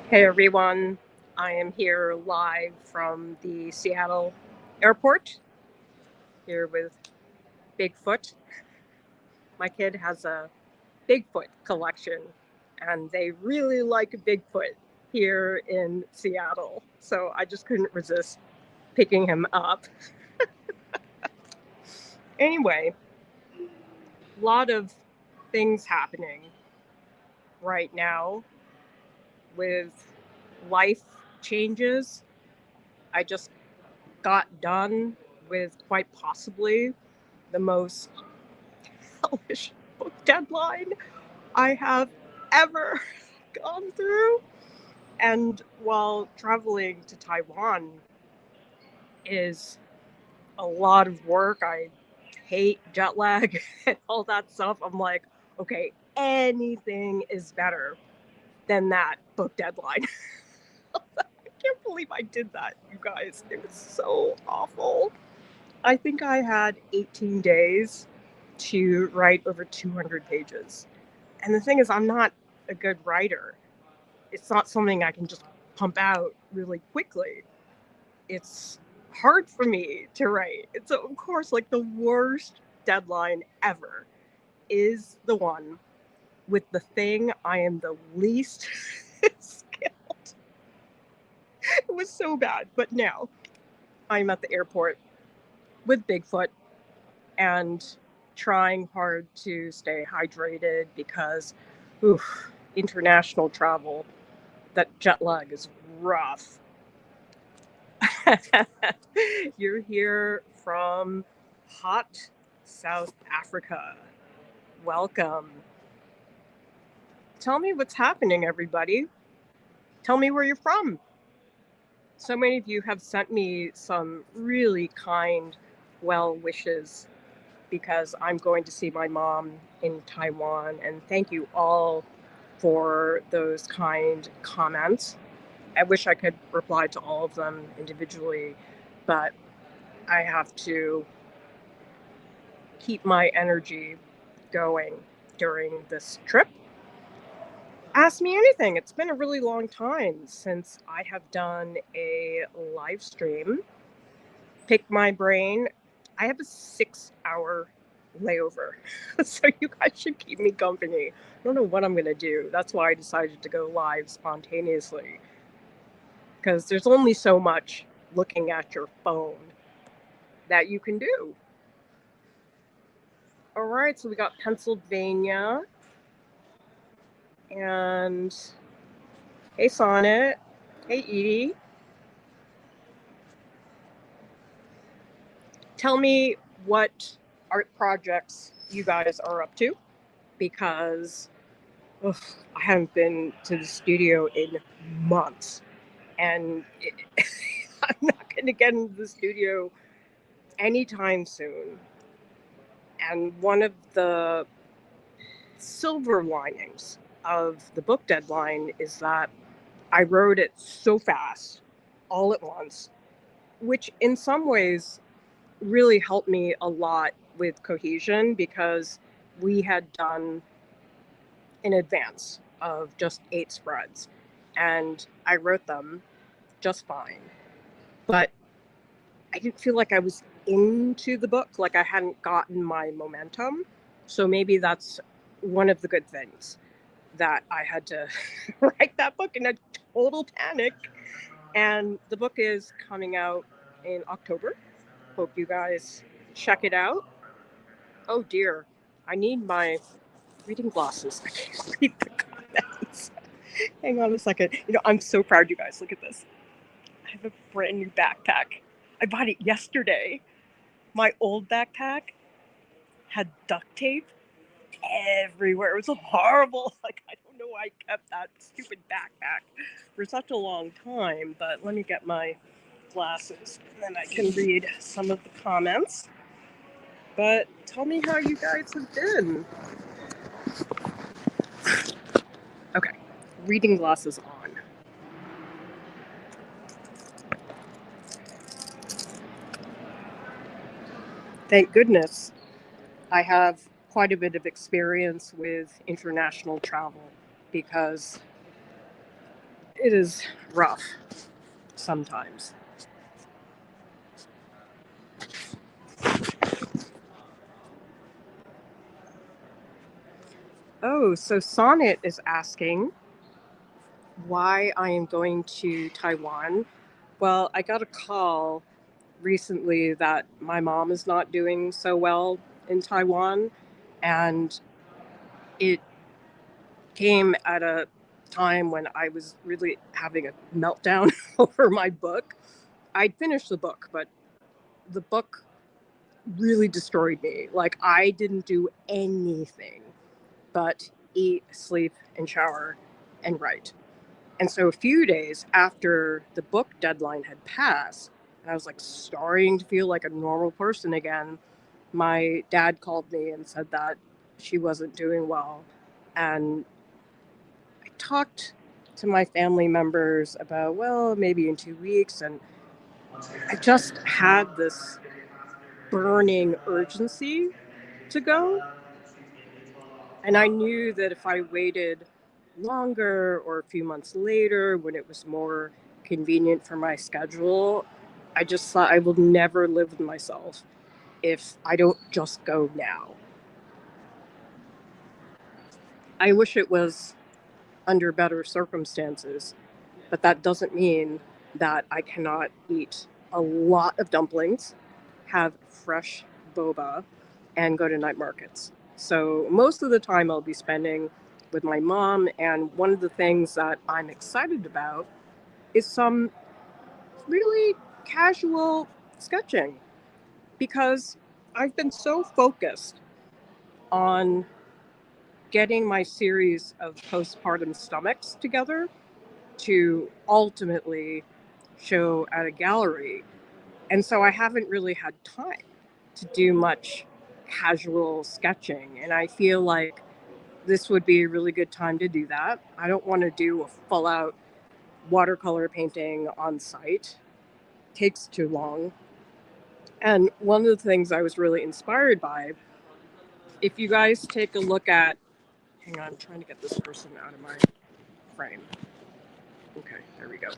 Hey everyone, I am here live from the Seattle airport, here with Bigfoot. My kid has a Bigfoot collection, and they really like Bigfoot here in Seattle, so I just couldn't resist picking him up. Anyway, a lot of things happening right now with life changes. I just got done with quite possibly the most hellish book deadline I have ever gone through. And while traveling to Taiwan is a lot of work, I hate jet lag and all that stuff. I'm like, okay, anything is better than that book deadline. I can't believe I did that, you guys. It was so awful. I think I had 18 days to write over 200 pages. And the thing is, I'm not a good writer. It's not something I can just pump out really quickly. It's hard for me to write. It's, of course, like the worst deadline ever is the one with the thing I am the least skilled. It was so bad. But now I'm at the airport with Bigfoot and trying hard to stay hydrated because, international travel, that jet lag is rough. You're here from hot South Africa. Welcome. Tell me what's happening, everybody. Tell me where you're from. So many of you have sent me some really kind well wishes because I'm going to see my mom in Taiwan. And thank you all for those kind comments. I wish I could reply to all of them individually, but I have to keep my energy going during this trip. Ask me anything. It's been a really long time since I have done a live stream. Pick my brain. I have a 6-hour layover, so you guys should keep me company. I don't know what I'm going to do. That's why I decided to go live spontaneously, because there's only so much looking at your phone that you can do. All right, so we got Pennsylvania. And hey, Sonnet. Hey, Edie. Tell me what art projects you guys are up to, because I haven't been to the studio in months. And I'm not going to get into the studio anytime soon. And one of the silver linings of the book deadline is that I wrote it so fast, all at once, which in some ways really helped me a lot with cohesion, because we had done in advance of just 8 spreads and I wrote them just fine. But I didn't feel like I was into the book, like I hadn't gotten my momentum. So maybe that's one of the good things, that I had to write that book in a total panic. And the book is coming out in October. Hope you guys check it out. Oh dear, I need my reading glasses. I can't read the comments. Hang on a second. I'm so proud, you guys. Look at this. I have a brand new backpack. I bought it yesterday. My old backpack had duct tape everywhere. It was horrible. Like, I don't know why I kept that stupid backpack for such a long time, but let me get my glasses and then I can read some of the comments. But tell me how you guys have been. Okay, reading glasses on. Thank goodness I have quite a bit of experience with international travel, because it is rough sometimes. Oh, so Sonnet is asking why I am going to Taiwan. Well, I got a call recently that my mom is not doing so well in Taiwan, and it came at a time when I was really having a meltdown over my book. I'd finished the book, but the book really destroyed me. Like, I didn't do anything but eat, sleep, and shower and write. And so a few days after the book deadline had passed, and I was like starting to feel like a normal person again, my dad called me and said that she wasn't doing well. And I talked to my family members about, well, maybe in 2 weeks. And I just had this burning urgency to go. And I knew that if I waited longer or a few months later when it was more convenient for my schedule, I just thought I will never live with myself if I don't just go now. I wish it was under better circumstances, but that doesn't mean that I cannot eat a lot of dumplings, have fresh boba, and go to night markets. So most of the time I'll be spending with my mom, and one of the things that I'm excited about is some really casual sketching, because I've been so focused on getting my series of postpartum stomachs together to ultimately show at a gallery. And so I haven't really had time to do much casual sketching. And I feel like this would be a really good time to do that. I don't want to do a full out watercolor painting on site. It takes too long. And one of the things I was really inspired by, if you guys take a look at, hang on, I'm trying to get this person out of my frame. Okay, there we go.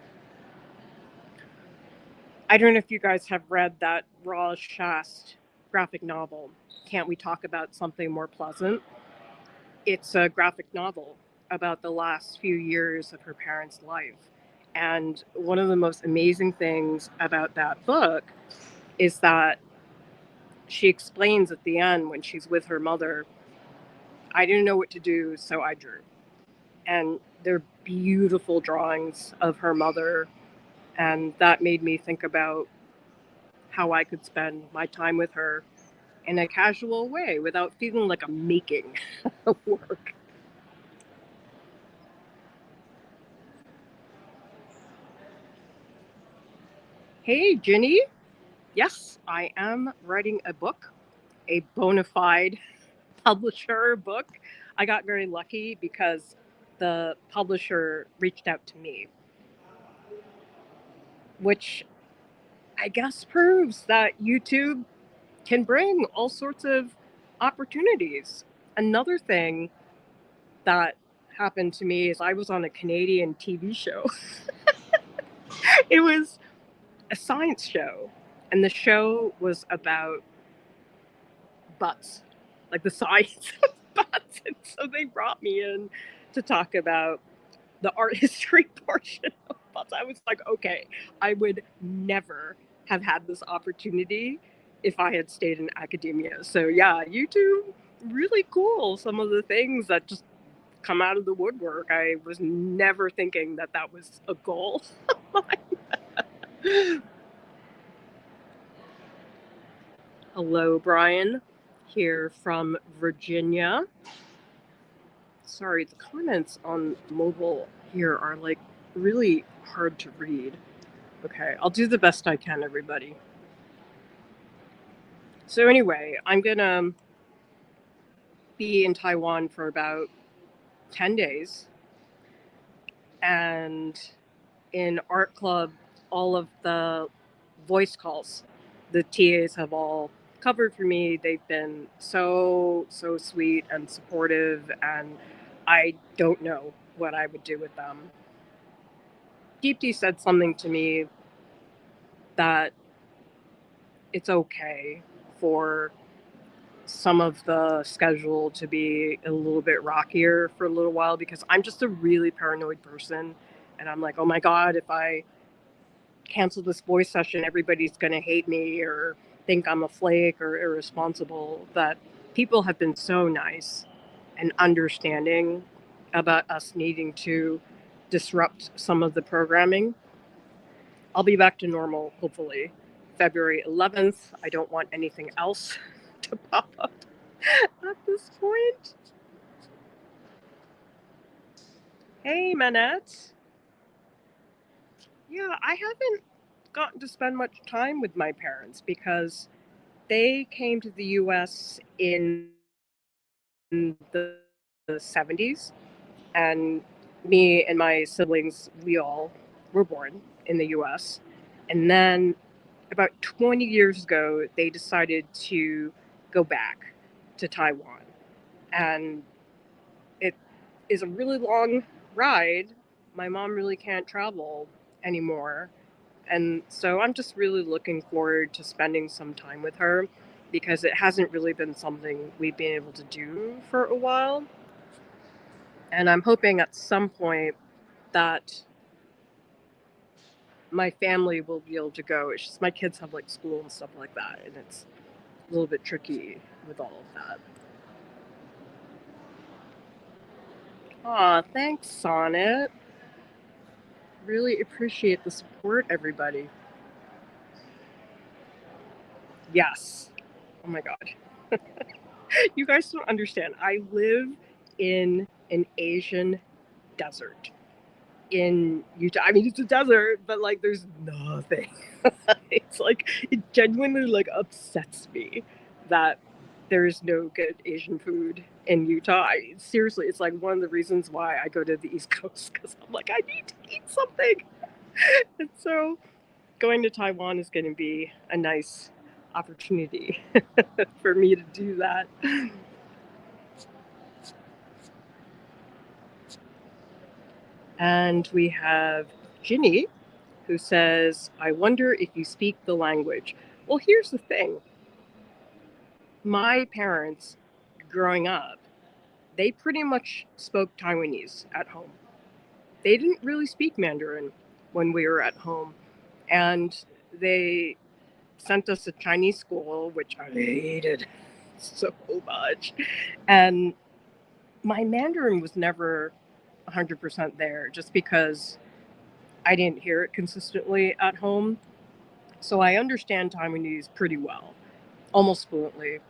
I don't know if you guys have read that Raj Shast graphic novel, Can't We Talk About Something More Pleasant? It's a graphic novel about the last few years of her parents' life. And one of the most amazing things about that book is that she explains at the end, when she's with her mother, I didn't know what to do, so I drew. And they're beautiful drawings of her mother. And that made me think about how I could spend my time with her in a casual way without feeling like I'm making work. Hey, Ginny. Yes, I am writing a book, a bona fide publisher book. I got very lucky because the publisher reached out to me, which I guess proves that YouTube can bring all sorts of opportunities. Another thing that happened to me is I was on a Canadian TV show. It was a science show, and the show was about butts, like the science of butts. And so they brought me in to talk about the art history portion of butts. I was like, okay, I would never have had this opportunity if I had stayed in academia. So yeah, YouTube, really cool. Some of the things that just come out of the woodwork. I was never thinking that that was a goal of mine. Hello, Brian, here from Virginia. Sorry, the comments on mobile here are like really hard to read. Okay, I'll do the best I can, everybody. So anyway, I'm gonna be in Taiwan for about 10 days. And in art club, all of the voice calls the TAs have all covered for me. They've been so sweet and supportive, and I don't know what I would do with them. Deepti said something to me that it's okay for some of the schedule to be a little bit rockier for a little while, because I'm just a really paranoid person. And I'm like, oh my God, if I cancel this voice session, everybody's going to hate me or think I'm a flake or irresponsible. That people have been so nice and understanding about us needing to disrupt some of the programming. I'll be back to normal, hopefully, February 11th. I don't want anything else to pop up at this point. Hey, Manette. Yeah, I haven't gotten to spend much time with my parents because they came to the US in the 70s, and me and my siblings, we all were born in the US. And then about 20 years ago, they decided to go back to Taiwan. And it is a really long ride. My mom really can't travel anymore. And so I'm just really looking forward to spending some time with her, because it hasn't really been something we've been able to do for a while. And I'm hoping at some point that my family will be able to go. It's just my kids have like school and stuff like that, and it's a little bit tricky with all of that. Aw, thanks, Sonnet. Really appreciate the support, everybody. Yes. Oh my God. You guys don't understand. I live in an Asian desert in Utah. I mean, it's a desert, but like there's nothing. It's like, it genuinely like upsets me that there's no good Asian food in Utah. Seriously, it's like one of the reasons why I go to the East Coast, because I'm like, I need to eat something. And so going to Taiwan is going to be a nice opportunity for me to do that. And we have Ginny, who says, I wonder if you speak the language. Well, here's the thing. My parents, growing up, they pretty much spoke Taiwanese at home. They didn't really speak Mandarin when we were at home. And they sent us to Chinese school, which I hated so much. And my Mandarin was never 100% there, just because I didn't hear it consistently at home. So I understand Taiwanese pretty well, almost fluently.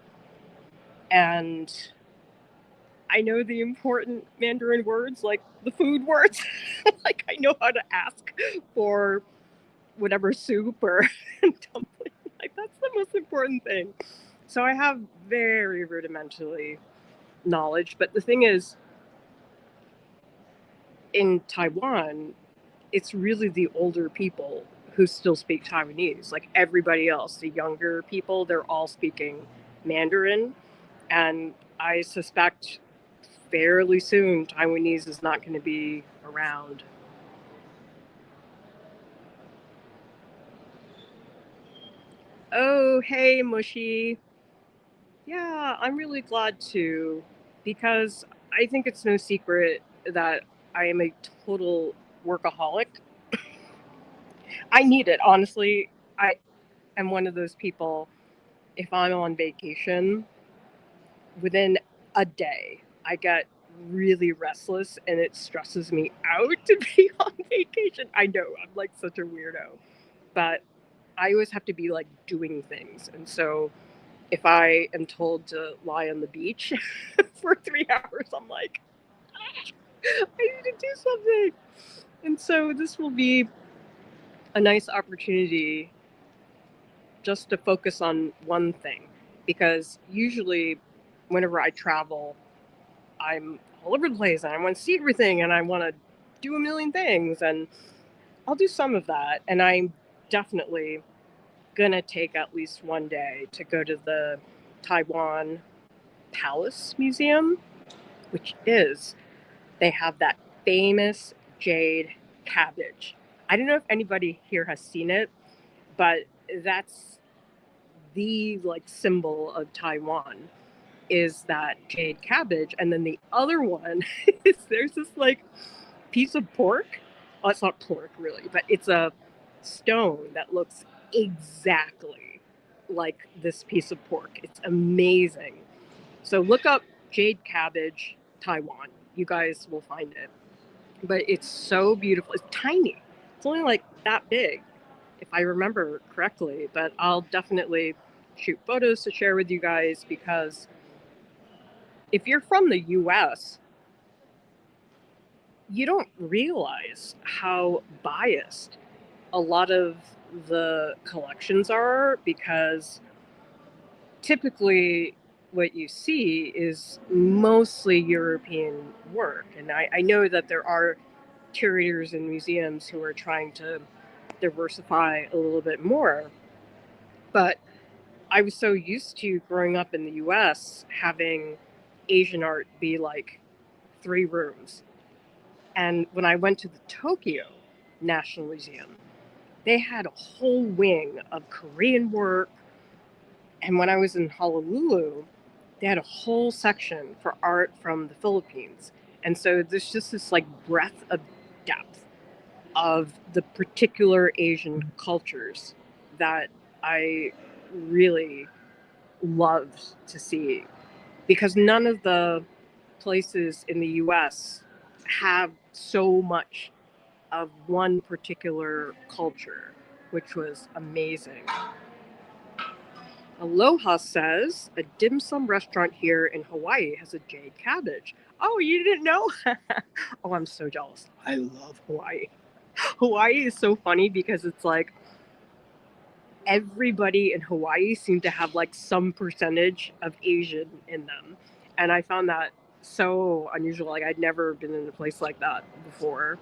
And I know the important Mandarin words, like the food words. Like I know how to ask for whatever soup or dumpling. Like that's the most important thing. So I have very rudimentary knowledge. But the thing is, in Taiwan, it's really the older people who still speak Taiwanese. Like everybody else, the younger people, they're all speaking Mandarin. And I suspect fairly soon Taiwanese is not going to be around. Oh, hey, Mushy. Yeah, I'm really glad to, because I think it's no secret that I am a total workaholic. I need it, honestly. I am one of those people, if I'm on vacation, within a day, I get really restless and it stresses me out to be on vacation. I know, I'm like such a weirdo, but I always have to be like doing things. And so if I am told to lie on the beach for 3 hours, I'm like, I need to do something. And so this will be a nice opportunity just to focus on one thing, because usually whenever I travel, I'm all over the place and I want to see everything and I want to do a million things, and I'll do some of that. And I'm definitely gonna take at least one day to go to the Taiwan Palace Museum, which is, they have that famous jade cabbage I don't know if anybody here has seen it, but that's the like symbol of Taiwan, is that jade cabbage. And then the other one is there's this like piece of pork. Oh, it's not pork really, but it's a stone that looks exactly like this piece of pork. It's amazing. So look up jade cabbage Taiwan. You guys will find it. But it's so beautiful. It's tiny. It's only like that big, if I remember correctly. But I'll definitely shoot photos to share with you guys, because if you're from the US, you don't realize how biased a lot of the collections are, because typically what you see is mostly European work. And I know that there are curators and museums who are trying to diversify a little bit more. But I was so used to growing up in the US having Asian art be like 3 rooms. And when I went to the Tokyo National Museum, they had a whole wing of Korean work. And when I was in Honolulu, they had a whole section for art from the Philippines. And so there's just this like breadth of depth of the particular Asian cultures that I really loved to see, because none of the places in the US have so much of one particular culture, which was amazing. Aloha says, a dim sum restaurant here in Hawaii has a jade cabbage. Oh, you didn't know? Oh, I'm so jealous. I love Hawaii. Hawaii is so funny because it's like everybody in Hawaii seemed to have like some percentage of Asian in them. And I found that so unusual. Like I'd never been in a place like that before.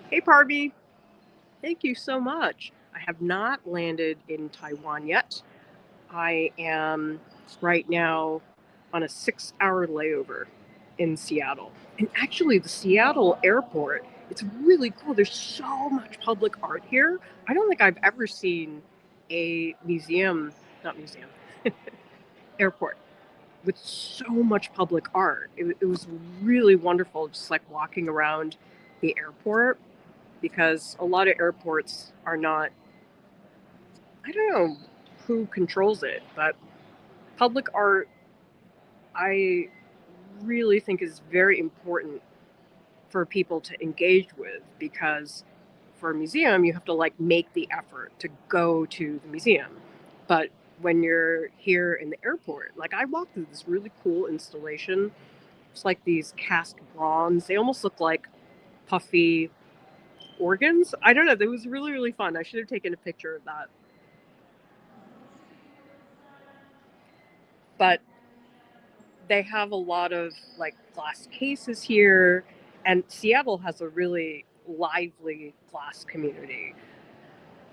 Hey, Parby. Thank you so much. I have not landed in Taiwan yet. I am right now on a 6-hour layover in Seattle. And actually, the Seattle airport, it's really cool. There's so much public art here. I don't think I've ever seen a museum, not museum, airport with so much public art. It was really wonderful, just like walking around the airport, because a lot of airports are not, I don't know who controls it, but public art, I really think is very important for people to engage with, because for a museum, you have to like make the effort to go to the museum. But when you're here in the airport, like I walked through this really cool installation. It's like these cast bronze. They almost look like puffy organs. I don't know. It was really, really fun. I should have taken a picture of that. But they have a lot of like glass cases here, and Seattle has a really lively glass community.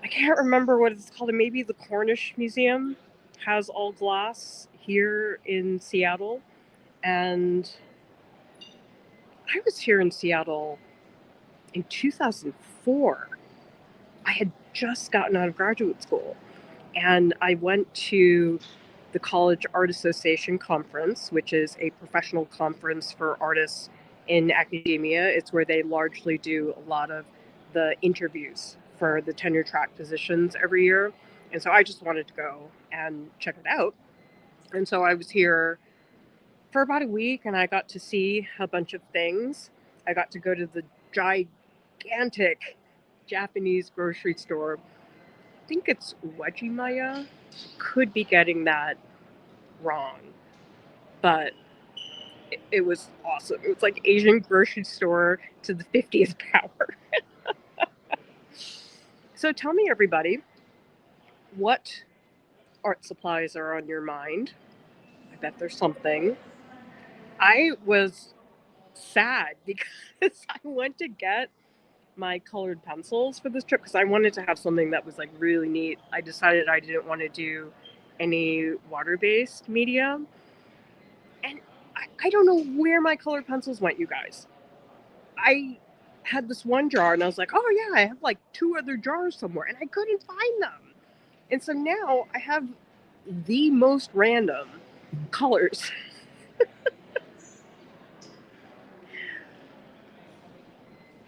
I can't remember what it's called. Maybe the Cornish Museum has all glass here in Seattle. And I was here in Seattle in 2004. I had just gotten out of graduate school, and I went to the College Art Association Conference, which is a professional conference for artists in academia. It's where they largely do a lot of the interviews for the tenure track positions every year. And so I just wanted to go and check it out. And so I was here for about a week, and I got to see a bunch of things. I got to go to the gigantic Japanese grocery store. I think it's Wejimaya. Could be getting that wrong, but it was awesome. It was like Asian grocery store to the 50th power. So tell me, everybody, what art supplies are on your mind? I bet there's something. I was sad because I went to get my colored pencils for this trip because I wanted to have something that was like really neat. I decided I didn't want to do any water-based media. And I don't know where my colored pencils went, you guys. I had this one jar, and I was like, oh yeah, I have like 2 other jars somewhere, and I couldn't find them. And so now I have the most random colors.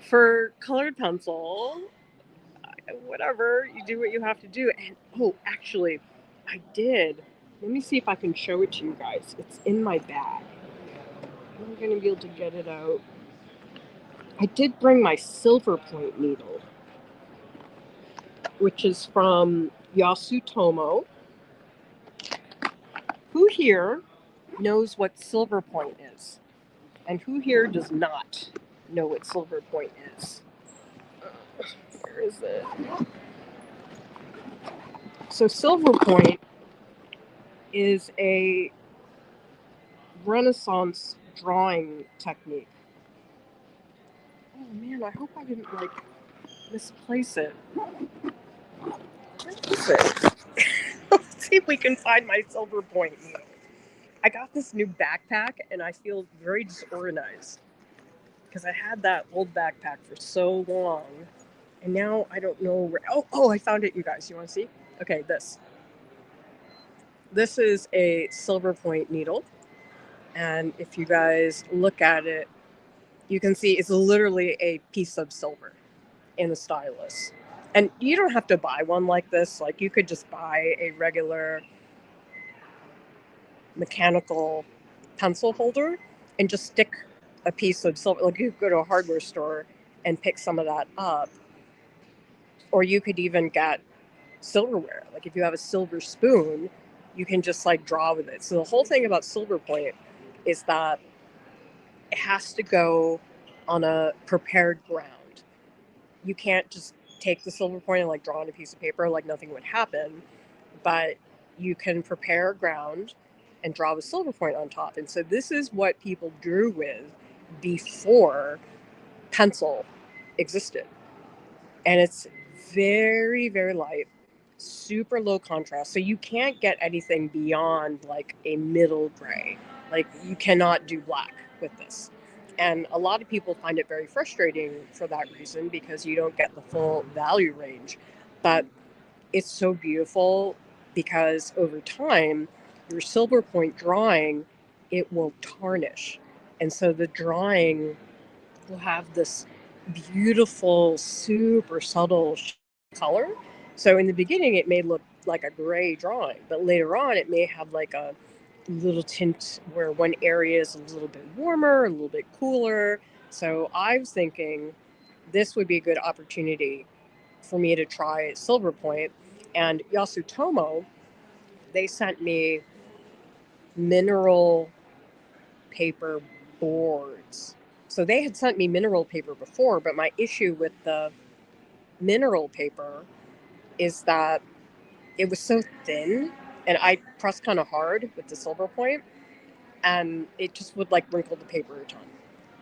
For colored pencil, whatever, you do what you have to do. And oh, actually, I did. Let me see if I can show it to you guys. It's in my bag. I'm going to be able to get it out. I did bring my silver point needle, which is from Yasutomo. Who here knows what silver point is? And who here does not know what silver point is? Where is it? So silver point is a Renaissance drawing technique. Oh man, I hope I didn't like misplace it. Where is it? Let's see if we can find my silver point needle. I got this new backpack and I feel very disorganized because I had that old backpack for so long and now I don't know where. Oh, I found it, you guys. You want to see? Okay, this is a silver point needle, and if you guys look at it, you can see it's literally a piece of silver in a stylus. And you don't have to buy one like this. Like, you could just buy a regular mechanical pencil holder and just stick a piece of silver. Like, you could go to a hardware store and pick some of that up, or you could even get silverware. Like, if you have a silver spoon, you can just like draw with it. So the whole thing about silver point is that it has to go on a prepared ground. You can't just take the silver point and like draw on a piece of paper, like nothing would happen, but you can prepare a ground and draw with silver point on top. And so this is what people drew with before pencil existed. And it's very, very light, super low contrast. So you can't get anything beyond like a middle gray. Like, you cannot do black with this. And a lot of people find it very frustrating for that reason, because you don't get the full value range. But it's so beautiful because over time, your silver point drawing, it will tarnish. And so the drawing will have this beautiful, super subtle color. So in the beginning, it may look like a gray drawing, but later on, it may have like a little tint where one area is a little bit warmer, a little bit cooler. So I was thinking this would be a good opportunity for me to try silver point. And Yasutomo, they sent me mineral paper boards. So they had sent me mineral paper before, but my issue with the mineral paper is that it was so thin, and I pressed kind of hard with the silver point, and it just would like wrinkle the paper a ton.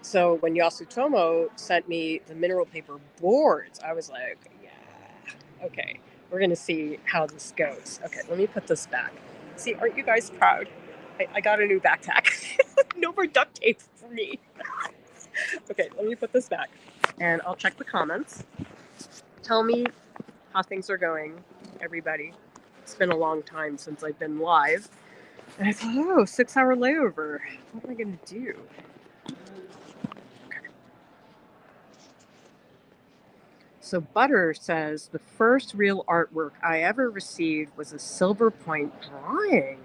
So when Yasutomo sent me the mineral paper boards, I was like, yeah, okay, we're going to see how this goes. Okay, let me put this back. See, aren't you guys proud? I got a new backpack. No more duct tape for me. Okay, let me put this back, and I'll check the comments. Tell me how things are going, everybody. It's been a long time since I've been live. And I thought, 6-hour layover. What am I going to do? Okay. So Butter says, the first real artwork I ever received was a silver point drawing.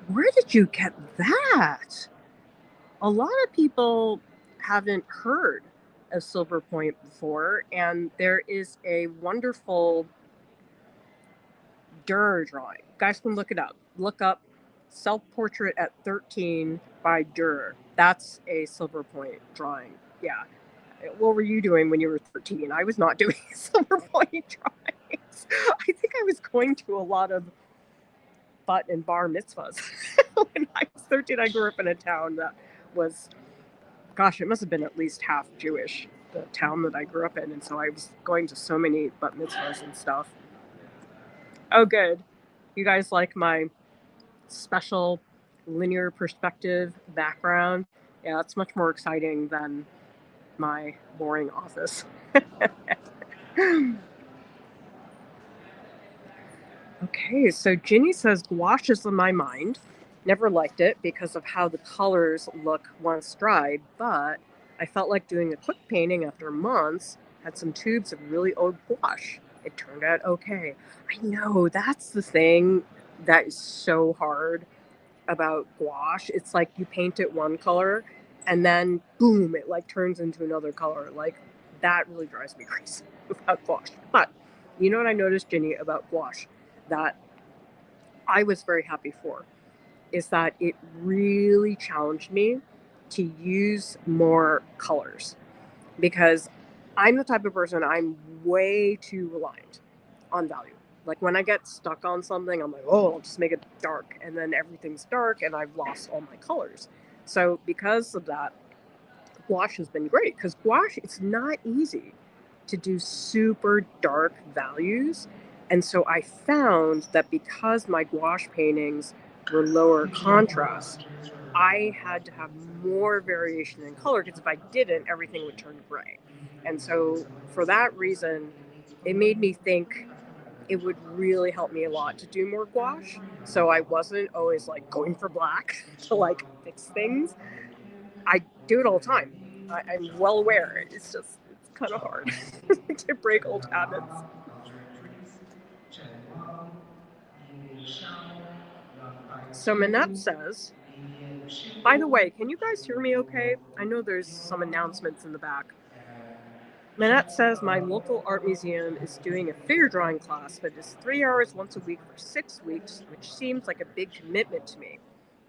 Where did you get that? A lot of people haven't heard of silver point before, and there is a wonderful Dürer drawing. You guys can look it up. Look up Self-Portrait at 13 by Dürer. That's a silver point drawing. Yeah. What were you doing when you were 13? I was not doing silver point drawings. I think I was going to a lot of bat and bar mitzvahs. When I was 13, I grew up in a town that was, gosh, it must have been at least half Jewish, the town that I grew up in. And so I was going to so many bat mitzvahs and stuff. Oh, good. You guys like my special linear perspective background? Yeah, that's much more exciting than my boring office. Okay, so Ginny says gouache is in my mind. Never liked it because of how the colors look once dried, but I felt like doing a quick painting after months, had some tubes of really old gouache. It turned out okay. I know, that's the thing that is so hard about gouache. It's like you paint it one color and then boom, it like turns into another color. Like that really drives me crazy about gouache. But you know what I noticed, Ginny, about gouache that I was very happy for is that it really challenged me to use more colors because I'm the type of person, I'm way too reliant on value. Like when I get stuck on something, I'm like, oh, I'll just make it dark. And then everything's dark and I've lost all my colors. So because of that, gouache has been great because gouache, it's not easy to do super dark values. And so I found that because my gouache paintings were lower contrast, I had to have more variation in color because if I didn't, everything would turn gray. And so for that reason, it made me think it would really help me a lot to do more gouache. So I wasn't always like going for black to like fix things. I do it all the time. I'm well aware. It's kind of hard to break old habits. So Manette says, by the way, can you guys hear me okay? I know there's some announcements in the back. Manette says my local art museum is doing a figure drawing class, but it's 3 hours once a week for 6 weeks, which seems like a big commitment to me.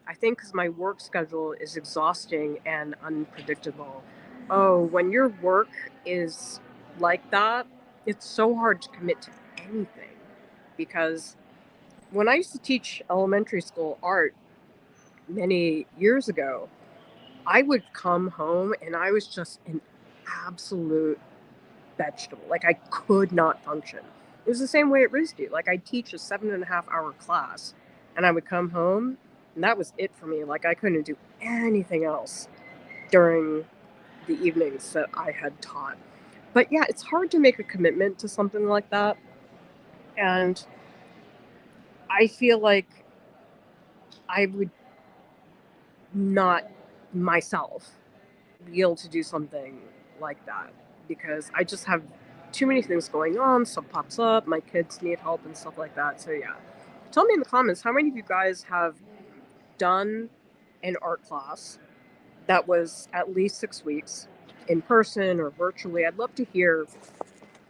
I think because my work schedule is exhausting and unpredictable. Oh, when your work is like that, it's so hard to commit to anything. Because when I used to teach elementary school art many years ago, I would come home and I was just an absolute vegetable. Like I could not function. It was the same way at RISD. Like I'd teach a 7.5 hour class and I would come home and that was it for me. Like I couldn't do anything else during the evenings that I had taught. But yeah, it's hard to make a commitment to something like that. And I feel like I would not myself be able to do something like that because I just have too many things going on. Stuff pops up, my kids need help and stuff like that. So yeah, tell me in the comments how many of you guys have done an art class that was at least 6 weeks in person or virtually. I'd love to hear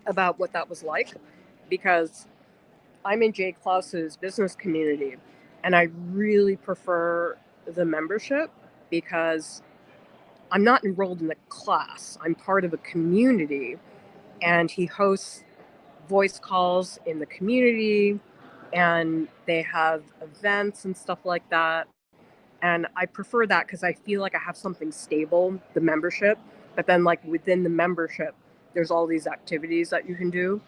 about what that was like because I'm in Jay Klaus's business community and I really prefer the membership because I'm not enrolled in a class. I'm part of a community and he hosts voice calls in the community and they have events and stuff like that. And I prefer that because I feel like I have something stable, the membership, but then like within the membership, there's all these activities that you can do.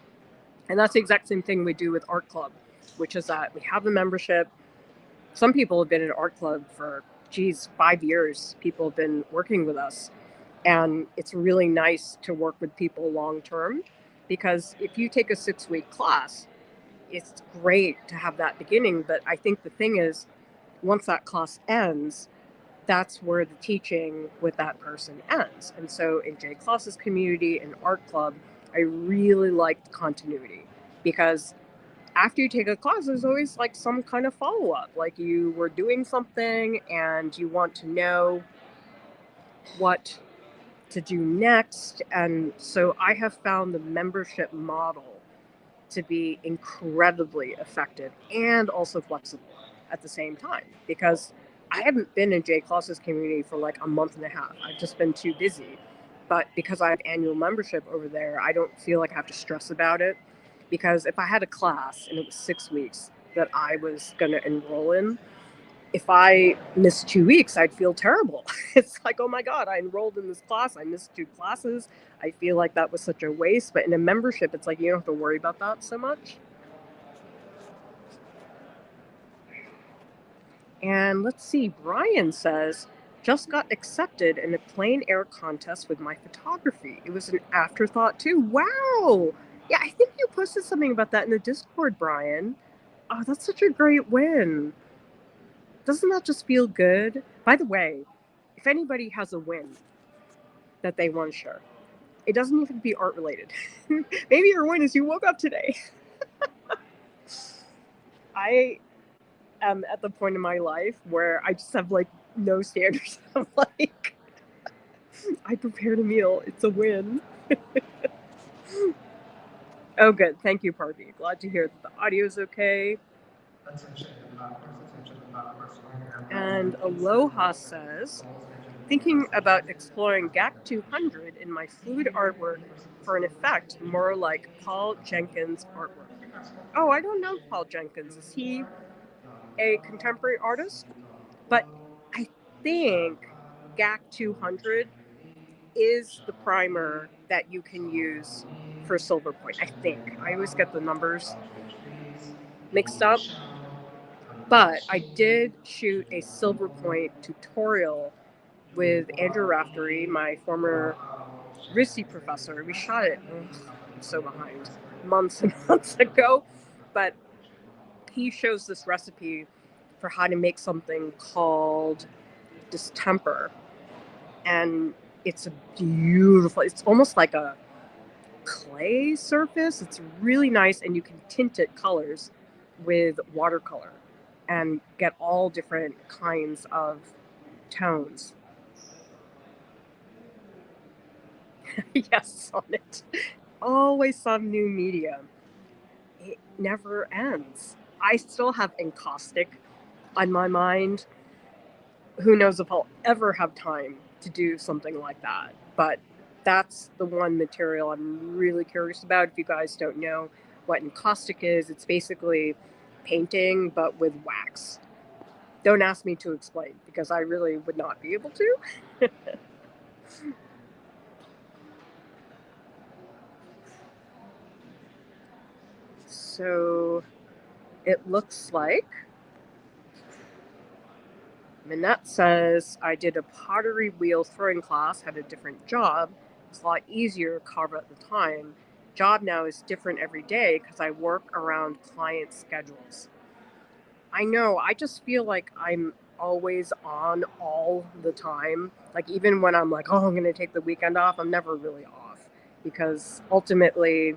And that's the exact same thing we do with Art Club, which is that we have the membership. Some people have been in Art Club for, 5 years. People have been working with us. And it's really nice to work with people long term because if you take a 6-week class, it's great to have that beginning. But I think the thing is, once that class ends, that's where the teaching with that person ends. And so in Jay Klaus's community and Art Club, I really liked continuity because after you take a class, there's always like some kind of follow-up. Like you were doing something and you want to know what to do next. And so I have found the membership model to be incredibly effective and also flexible at the same time because I haven't been in Jay Klaus's community for like a month and a half. I've just been too busy. But because I have annual membership over there, I don't feel like I have to stress about it. Because if I had a class and it was 6 weeks that I was going to enroll in, if I missed 2 weeks, I'd feel terrible. It's like, oh my God, I enrolled in this class. I missed 2 classes. I feel like that was such a waste. But in a membership, it's like you don't have to worry about that so much. And let's see, Brian says, Just got accepted in a plein air contest with my photography. It was an afterthought too. Wow! Yeah, I think you posted something about that in the Discord, Brian. Oh, that's such a great win. Doesn't that just feel good? By the way, if anybody has a win that they want to share, it doesn't even be art related. Maybe your win is you woke up today. I am at the point in my life where I just have like no standards. I'm like, I prepared a meal. It's a win. Oh, good. Thank you, Parvy. Glad to hear that the audio is okay. And Aloha says, thinking about exploring GAC 200 in my fluid artwork for an effect more like Paul Jenkins' artwork. Oh, I don't know Paul Jenkins. Is he a contemporary artist? But I think GAC 200 is the primer that you can use for silver point. I think. I always get the numbers mixed up. But I did shoot a silver point tutorial with Andrew Raftery, my former RISI professor. We shot it, I'm so behind, months and months ago. But he shows this recipe for how to make something called distemper. And it's a beautiful, it's almost like a clay surface. It's really nice, and you can tint it colors with watercolor and get all different kinds of tones. Yes, on it. Always some new media. It never ends. I still have encaustic on my mind. Who knows if I'll ever have time to do something like that. But that's the one material I'm really curious about. If you guys don't know what encaustic is, it's basically painting but with wax. Don't ask me to explain because I really would not be able to. So it looks like Minette says, I did a pottery wheel throwing class, had a different job. It's a lot easier to carve at the time. Job now is different every day because I work around client schedules. I know, I just feel like I'm always on all the time. Like even when I'm like, oh, I'm going to take the weekend off, I'm never really off because ultimately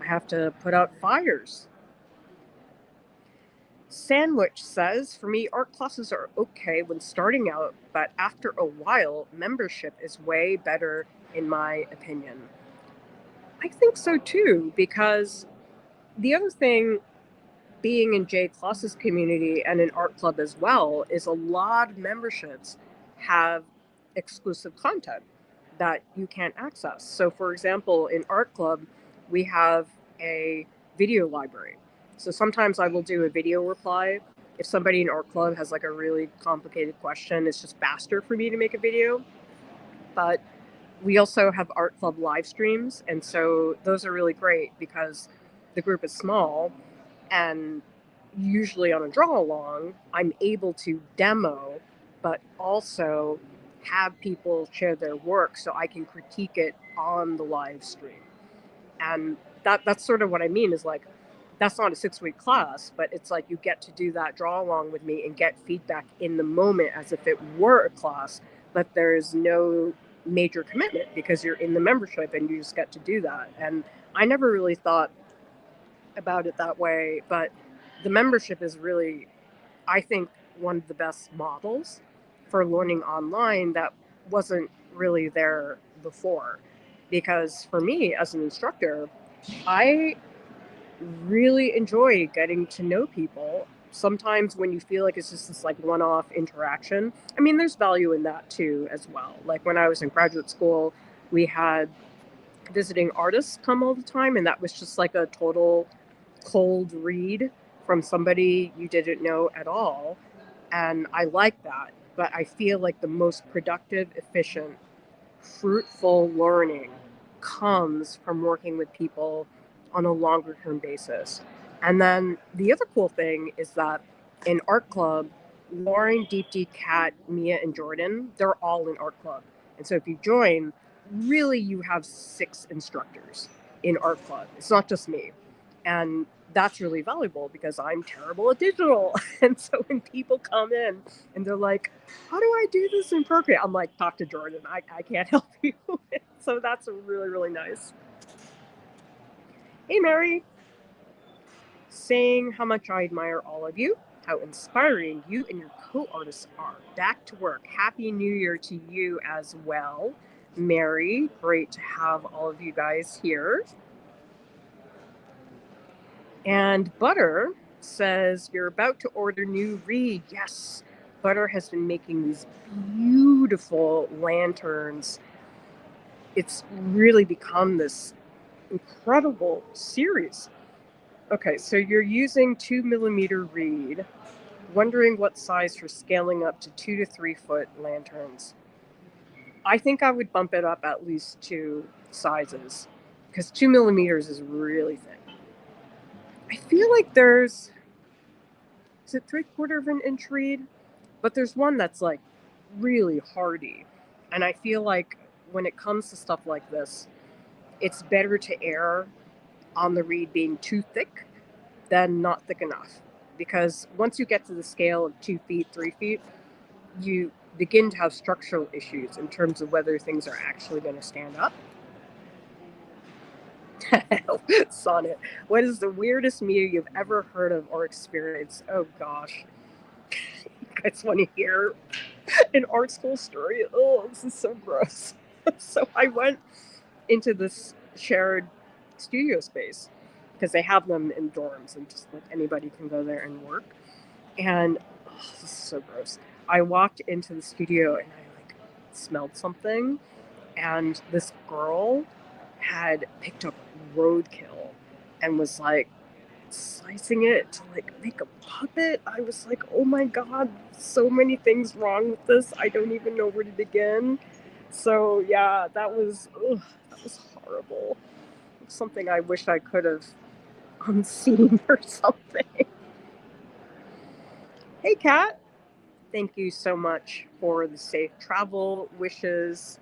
I have to put out fires. Sandwich says, for me, art classes are okay when starting out, but after a while, membership is way better, in my opinion. I think so too, because the other thing, being in Jay Kloss's community and an art club as well, is a lot of memberships have exclusive content that you can't access. So, for example, in art club, we have a video library. So sometimes I will do a video reply. If somebody in art club has like a really complicated question, it's just faster for me to make a video. But we also have art club live streams. And so those are really great because the group is small, and usually on a draw along, I'm able to demo, but also have people share their work so I can critique it on the live stream. And that's sort of what I mean is like, that's not a 6-week class, but it's like you get to do that draw along with me and get feedback in the moment as if it were a class, but there's no major commitment because you're in the membership and you just get to do that. And I never really thought about it that way, but the membership is really, I think, one of the best models for learning online that wasn't really there before. Because for me as an instructor, I really enjoy getting to know people. Sometimes when you feel like it's just this like one-off interaction, I mean, there's value in that too as well. Like when I was in graduate school, we had visiting artists come all the time, and that was just like a total cold read from somebody you didn't know at all. And I like that. But I feel like the most productive, efficient, fruitful learning comes from working with people on a longer term basis. And then the other cool thing is that in art club, Lauren, Deep D, Kat, Mia, and Jordan, they're all in art club. And so if you join, really you have 6 instructors in art club. It's not just me. And that's really valuable because I'm terrible at digital. And so when people come in and they're like, how do I do this in Procreate? I'm like, talk to Jordan. I can't help you. So that's really, really nice. Hey, Mary. Saying how much I admire all of you, how inspiring you and your co-artists are. Back to work. Happy New Year to you as well, Mary. Great to have all of you guys here. And Butter says, you're about to order new reed. Yes, Butter has been making these beautiful lanterns. It's really become this incredible series. Okay, so you're using 2mm reed. Wondering what size for scaling up to 2 to 3 foot lanterns. I think I would bump it up at least 2 sizes because 2mm is really thin. I feel like is it 3/4 of an inch reed? But there's one that's like really hardy. And I feel like when it comes to stuff like this, it's better to err on the reed being too thick than not thick enough. Because once you get to the scale of 2 feet, 3 feet, you begin to have structural issues in terms of whether things are actually going to stand up. Sonnet, what is the weirdest media you've ever heard of or experienced? Oh gosh. You guys want to hear an art school story? Oh, this is so gross. So I went into this shared studio space because they have them in dorms and just like anybody can go there and work. And this is so gross. I walked into the studio and I like smelled something, and this girl had picked up roadkill and was like slicing it to like make a puppet. I was like, oh my god, so many things wrong with this. I don't even know where to begin. So yeah, that was horrible. Something I wish I could have unseen or something. Hey, Kat. Thank you so much for the safe travel wishes.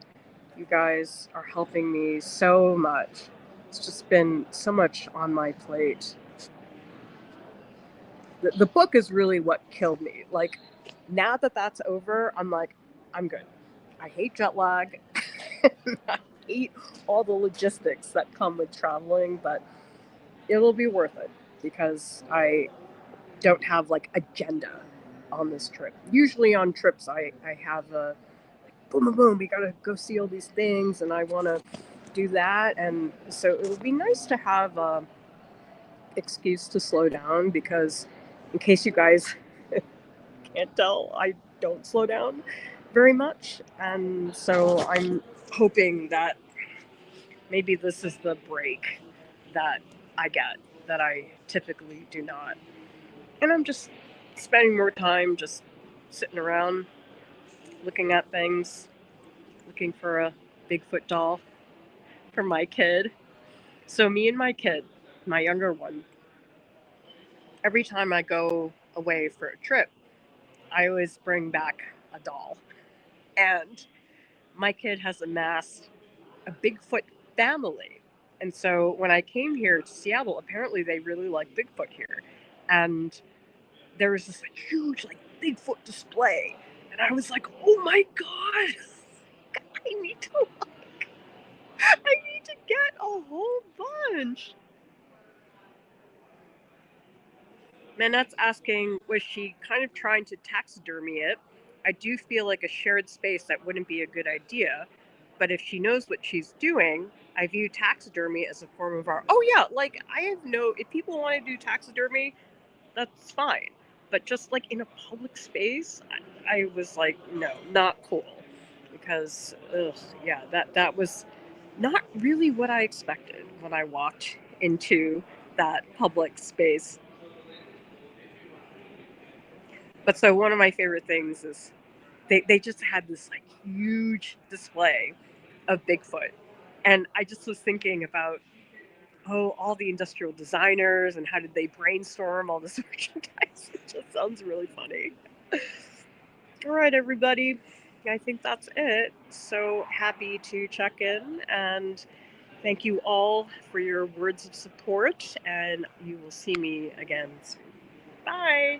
You guys are helping me so much. It's just been so much on my plate. The book is really what killed me. Like, now that that's over, I'm like, I'm good. I hate jet lag. I hate all the logistics that come with traveling, but it'll be worth it because I don't have like agenda on this trip. Usually on trips, I have a boom, boom, boom, we gotta go see all these things, and I want to do that. And so it would be nice to have a excuse to slow down because, in case you guys can't tell, I don't slow down very much. And so I'm hoping that maybe this is the break that I get that I typically do not. And I'm just spending more time just sitting around looking at things, looking for a Bigfoot doll for my kid. So me and my kid, my younger one, every time I go away for a trip, I always bring back a doll. And my kid has amassed a Bigfoot family. And so when I came here to Seattle, apparently they really like Bigfoot here. And there was this like huge like Bigfoot display. And I was like, oh my God, I need to get a whole bunch. Manette's asking, was she kind of trying to taxidermy it? I do feel like a shared space that wouldn't be a good idea. But if she knows what she's doing, I view taxidermy as a form of art. Oh yeah, like if people want to do taxidermy, that's fine. But just like in a public space, I was like, no, not cool. Because, yeah, that was not really what I expected when I walked into that public space. But so one of my favorite things is they just had this like huge display of Bigfoot. And I just was thinking about, all the industrial designers and how did they brainstorm all this merchandise. It just sounds really funny. All right, everybody. I think that's it. So happy to check in, and thank you all for your words of support, and you will see me again soon. Bye.